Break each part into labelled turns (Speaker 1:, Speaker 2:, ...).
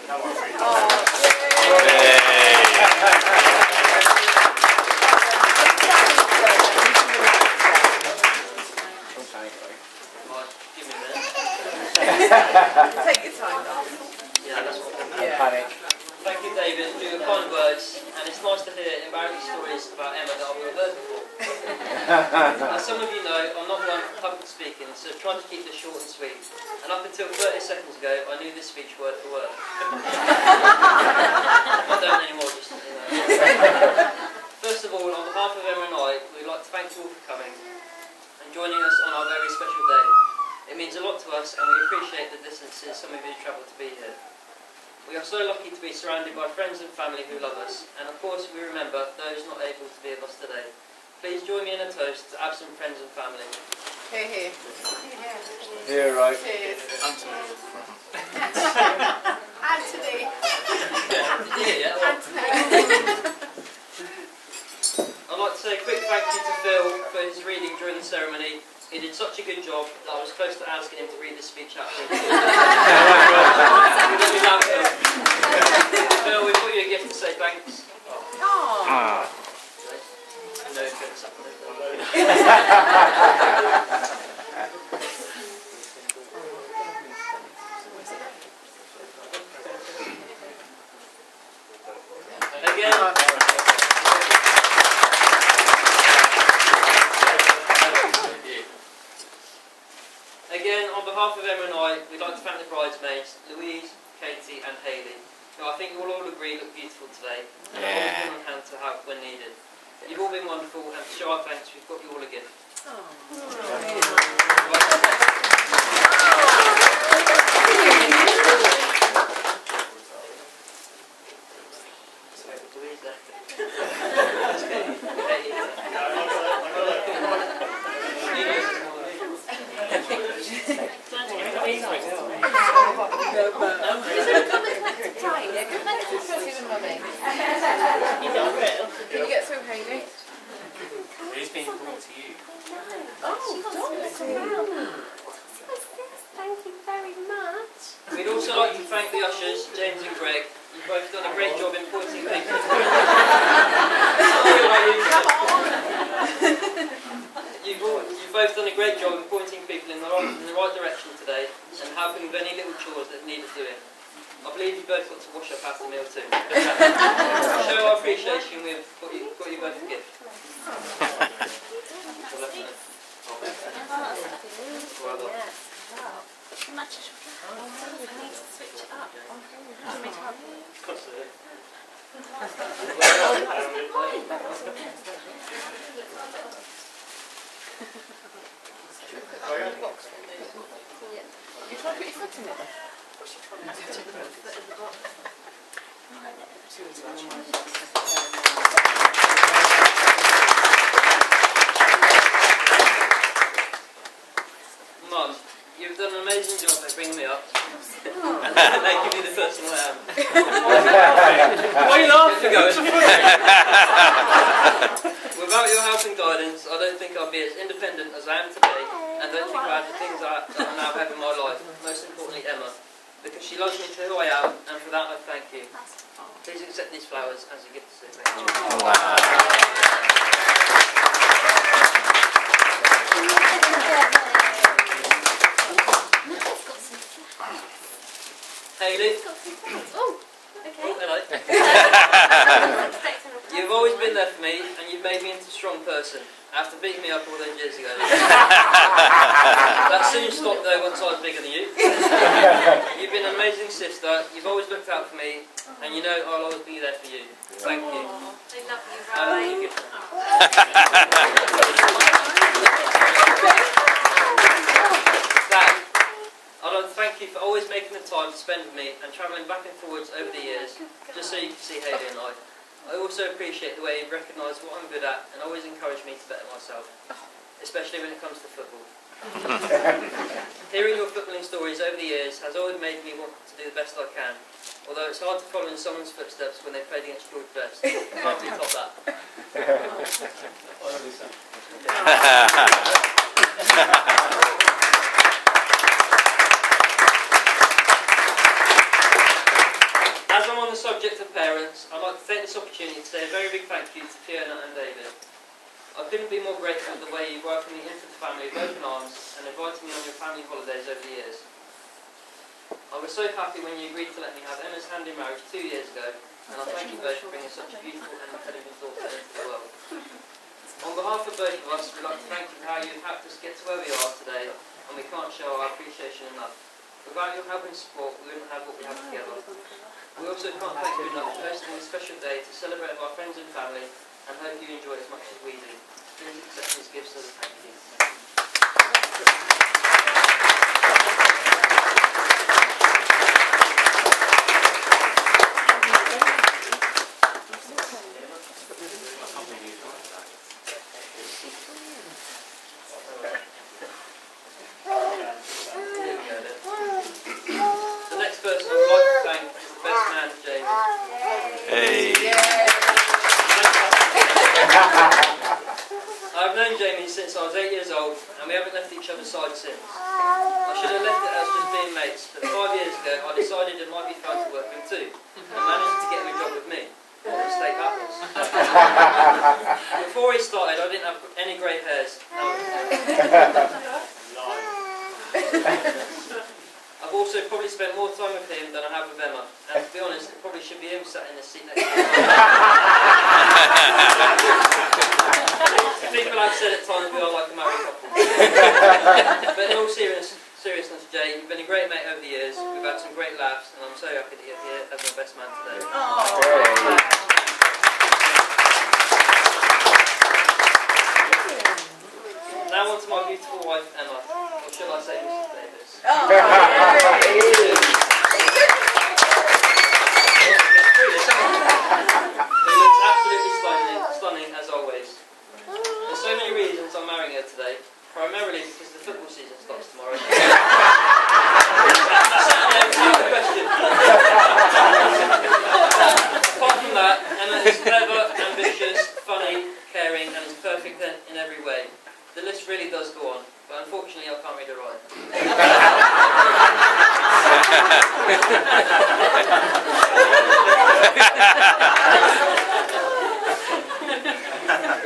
Speaker 1: Take your time, though.
Speaker 2: Yeah, that's what
Speaker 3: Yeah. Panic.
Speaker 2: Thank you, David, for your kind words, and it's nice to hear embarrassing stories about Emma that I've not heard before. As some of you know, I'm not one for public speaking, so I've tried to keep this short and sweet. And up until 30 seconds ago, I knew this speech word for word. I don't anymore, just so you know. First of all, on behalf of Emma and I, we'd like to thank you all for coming and joining us on our very special day. It means a lot to us, and we appreciate the distances some of you travelled to be here. We are so lucky to be surrounded by friends and family who love us, and of course we remember those not able to be with us today. Please join me in a toast to absent friends and family.
Speaker 1: Here, here.
Speaker 3: Here, right.
Speaker 1: Cheers.
Speaker 2: Anthony.
Speaker 1: Anthony.
Speaker 2: Yeah. I'd like to say a quick thank you to Phil for his reading during the ceremony. He did such a good job that I was close to asking him to read this speech out. Phil, we've got you a gift to say thanks.
Speaker 1: Oh.
Speaker 2: No offense. Again, on behalf of Emma and I, we'd like to thank the bridesmaids, Louise, Katie and Hayley, who I think you'll all agree look beautiful today, and have always been on hand to help when needed. You've all been wonderful, and to show our thanks, we've got you all a gift.
Speaker 1: Can you get through, Hayley?
Speaker 4: Who's been brought to you?
Speaker 5: Thank you very much.
Speaker 2: We'd also like to thank the ushers, James and Greg. You've both done a great job in pointing people. You've both done a great job in pointing people in the right direction today and helping with any little chores that needed doing. I believe you both got to wash up after the meal too. To show our appreciation, we've got you both a gift. Well done.
Speaker 5: Switch it up.
Speaker 1: You try to put your foot in it?
Speaker 2: Mum, you've done an amazing job at bringing me up. Making me the person I am.
Speaker 4: Why are you laughing?
Speaker 2: Without your help and guidance, I don't think I'd be as independent as I am today, and don't think I have the things that I now have in my life, most importantly Emma, because she loves me for who I am, and for that I thank you. Please accept these flowers as a gift to me. Hayley.
Speaker 5: Oh, okay.
Speaker 2: Oh, hello. You've always been there for me, and you've made me into a strong person, after beating me up all those years ago. That soon stopped though once I was bigger than you. You've been an amazing sister, you've always looked out for me, and you know I'll always be there for you. Thank you.
Speaker 5: I love you, Rowan.
Speaker 2: Dad, I'd like to thank you for always making the time to spend with me and travelling back and forwards over the years, just so you can see Hayley and I. I also appreciate the way you've recognised what I'm good at and always encouraged me to better myself, especially when it comes to football. Hearing your footballing stories over the years has always made me want to do the best I can, although it's hard to follow in someone's footsteps when they played against George Best. Can't really top that. subject of parents, I'd like to take this opportunity to say a very big thank you to Fiona and David. I couldn't be more grateful for the way you welcomed me into the family with open arms and invited me on your family holidays over the years. I was so happy when you agreed to let me have Emma's hand in marriage 2 years ago, and I thank you both for bringing such a beautiful and intelligent daughter into the world. On behalf of both of us, we'd like to thank you for how you've helped us get to where we are today, and we can't show our appreciation enough. Without your help and support, we wouldn't have what we have together. We also can't thank you enough for hosting this special day to celebrate with our friends and family, and hope you enjoy it as much as we do. Please accept these gifts as a thank you. The next person I would like to thank is the best man, Jamie. I've known Jamie since I was 8 years old, and we haven't left each other's side since. I should have left it as just being mates, but 5 years ago I decided it might be fun to work with him too, and managed to get him a job with me. What a mistake that was. Before he started, I didn't have any grey hairs. I've also probably spent more time with him than I have with Emma, and to be honest, it probably should be him sat in the seat next to me. People have said at times we are like a married couple. But in all seriousness, Jay, you've been a great mate over the years. We've had some great laughs, and I'm so happy that you're here as my best man today. Now on to my beautiful wife, Emma. Or should I say Mrs. Davis? Who looks absolutely stunning as always. There's so many reasons I'm marrying her today, primarily because the football season starts tomorrow. Apart from that, Emma is clever, ambitious, funny, caring, and is perfect in every way. The list really does go on, but unfortunately I can't read or write.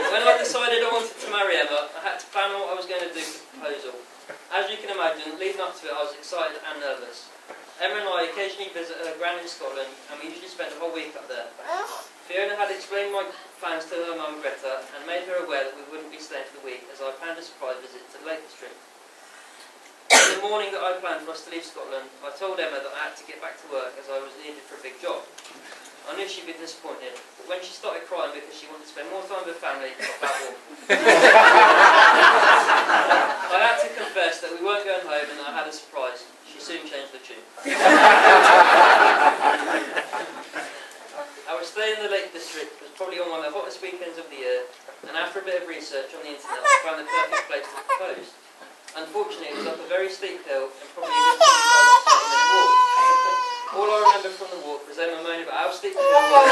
Speaker 2: When I decided I wanted to marry Emma, I had to plan what I was going to do for the proposal. As you can imagine, leading up to it I was excited and nervous. Emma and I occasionally visit her gran in Scotland, and we usually spend a whole week up there. Fiona had explained my plans to her mum Greta and made her aware that we wouldn't be staying for the week, as I planned a surprise visit to the Lake District. On the morning that I planned for us to leave Scotland, I told Emma that I had to get back to work as I was needed for a big job. I knew she'd be disappointed, but when she started crying because she wanted to spend more time with her family, it got that awful. I had to confess that we weren't going home and that I had a surprise. She soon changed the tune. Our stay in the Lake District was probably on one of the hottest weekends of the year, and after a bit of research on the internet, I found the perfect place to propose. Unfortunately, it was up a very steep hill and probably a good 25 to 30-minute walk. All I remember from the walk was Emma moaning about how steep the hill was,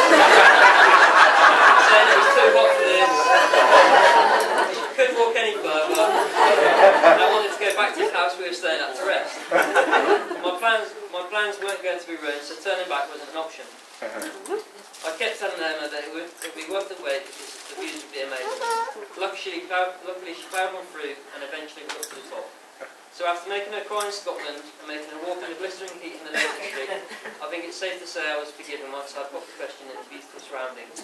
Speaker 2: saying it was too hot for this, she couldn't walk any further, and I wanted to go back to the house we were staying at to rest. My plans weren't going to be ruined, so turning back wasn't an option. I kept telling Emma that it would be worth the wait because the views would be amazing. Luckily she powered on through and eventually got to the top. So after making her cry in Scotland and making her walk in the blistering heat in the Lake District, I think it's safe to say I was forgiven once I popped the question in beautiful surroundings.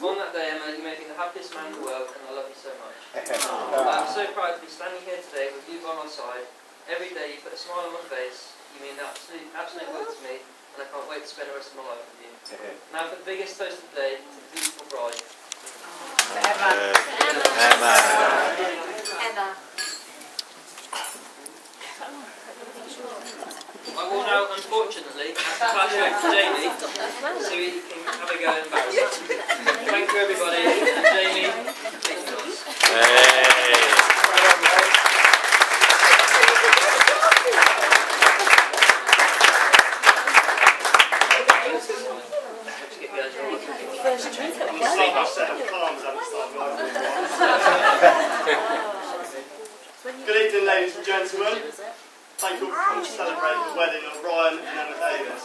Speaker 2: On that day, Emma, you made me the happiest man in the world, and I love you so much. I'm so proud to be standing here today with you by my side. Every day you put a smile on my face. You mean the absolute world to me, and I can't wait to spend the rest of my life with you. Now for the biggest toast of the day, to the beautiful bride.
Speaker 5: Emma.
Speaker 2: I will now, unfortunately, pass you over to Jamie so he can have a go and embarrass us. Thank you everybody, and Jamie, please join us.
Speaker 6: Good evening, ladies and gentlemen. Thank you all for coming to celebrate the wedding of Ryan and Emma Davis.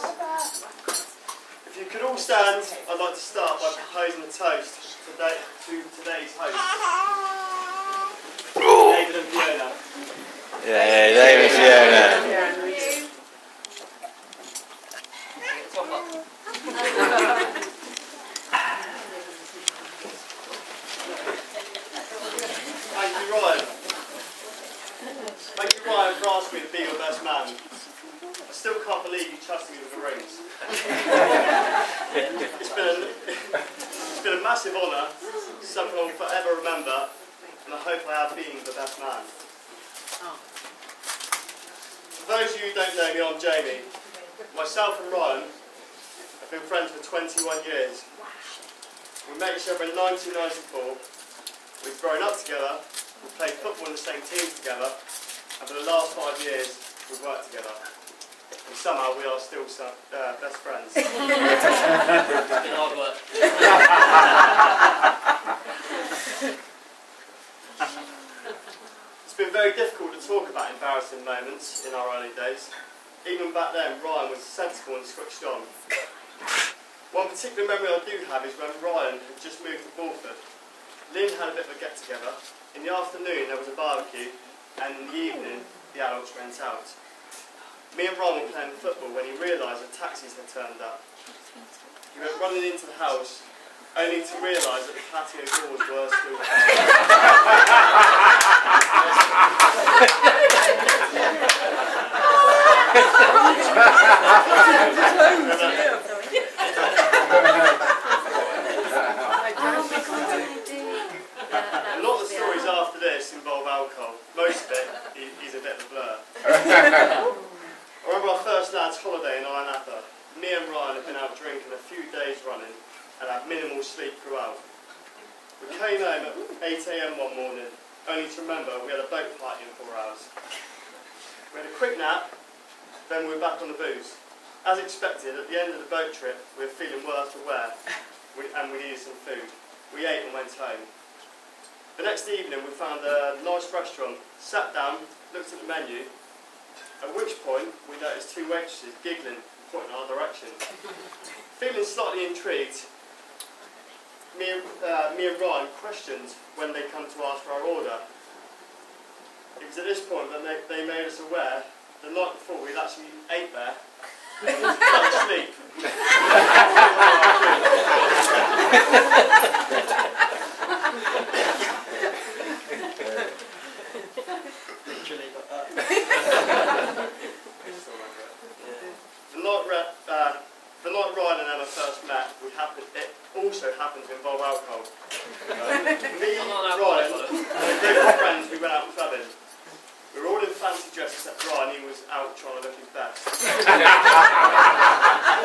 Speaker 6: stand, I'd like to start by proposing a toast to today's host, David and Fiona.
Speaker 7: Yeah, David and Fiona.
Speaker 2: Top up.
Speaker 6: Thank you, Ryan. Thank you, Ryan, for asking me to be your best man. I still can't believe you trusted me with the rings. It's been a massive honour, something I'll forever remember, and I hope I have been the best man. For those of you who don't know me, I'm Jamie. Myself and Ryan have been friends for 21 years. We met each other in 1994. We've grown up together, we've played football in the same teams together, and for the last 5 years we've worked together. And somehow we are still best friends.
Speaker 2: It's been hard work.
Speaker 6: It's been very difficult to talk about embarrassing moments in our early days. Even back then, Ryan was sensible and switched on. One particular memory I do have is when Ryan had just moved to Bulford. Lynn had a bit of a get-together. In the afternoon there was a barbecue, and in the evening the adults went out. Me and Ron were playing football when he realised that taxis had turned up. He went running into the house, only to realise that the patio doors were still A lot of the stories after this involve alcohol. Most of it is a bit of a blur. I remember our first lads' holiday in Iron Apple. Me and Ryan had been out drinking a few days running and had minimal sleep throughout. We came home at 8 AM one morning, only to remember we had a boat party in 4 hours. We had a quick nap, then we were back on the booze. As expected, at the end of the boat trip, we were feeling worse for wear, and we needed some food. We ate and went home. The next evening we found a nice restaurant, sat down, looked at the menu, at which point we noticed 2 waitresses giggling, pointing in our direction. Feeling slightly intrigued, me and Ryan questioned when they come to ask for our order. It was at this point that they made us aware the night before we'd actually ate there and fell asleep. The night Ryan and Emma first met, it also happened to involve alcohol. Me, Ryan, and a group of friends, we went out clubbing. We were all in fancy dress except Ryan, he was out trying to look his best.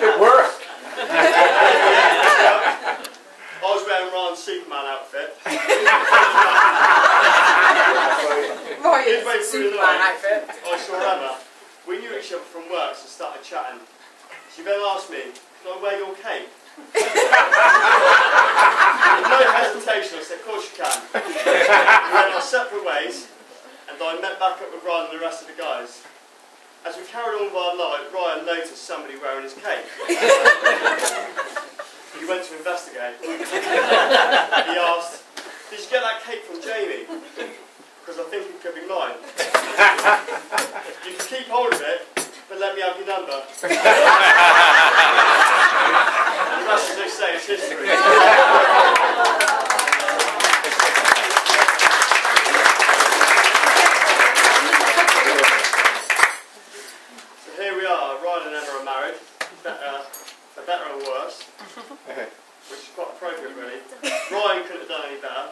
Speaker 7: It worked.
Speaker 6: I was wearing Ryan's Superman outfit. Midway through the night, I saw Emma. We knew each other from work, so started chatting. She then asked me, "Can I wear your cape?" With no hesitation, I said, "Of course you can." We went our separate ways, and I met back up with Ryan and the rest of the guys. As we carried on with our night, Ryan noticed somebody wearing his cape. He went to investigate. He asked, "Did you get that cape from Jamie? Because I think it could be mine. You can keep hold of it, but let me have your number." And the rest, as they say, is history. So here we are, Ryan and Emma are married, for better or worse, which is quite appropriate really. Ryan couldn't have done any better.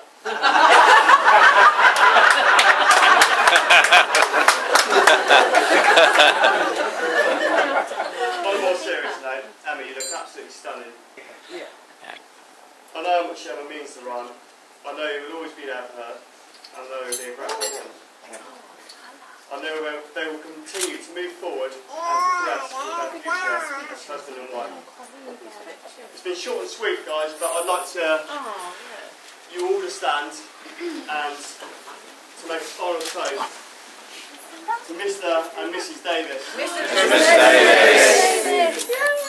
Speaker 6: On a more serious note, Emma, you look absolutely stunning.
Speaker 1: Yeah.
Speaker 6: I know how much Emma means to Ryan. I know he will always be there for her. I know he'll be a great husband. I know they will continue to move forward and progress with their future as husband and wife. It's been short and sweet, guys, but I'd like you all to stand and to make a final toast to Mr. and Mrs. Davis.
Speaker 1: Mr. Davis.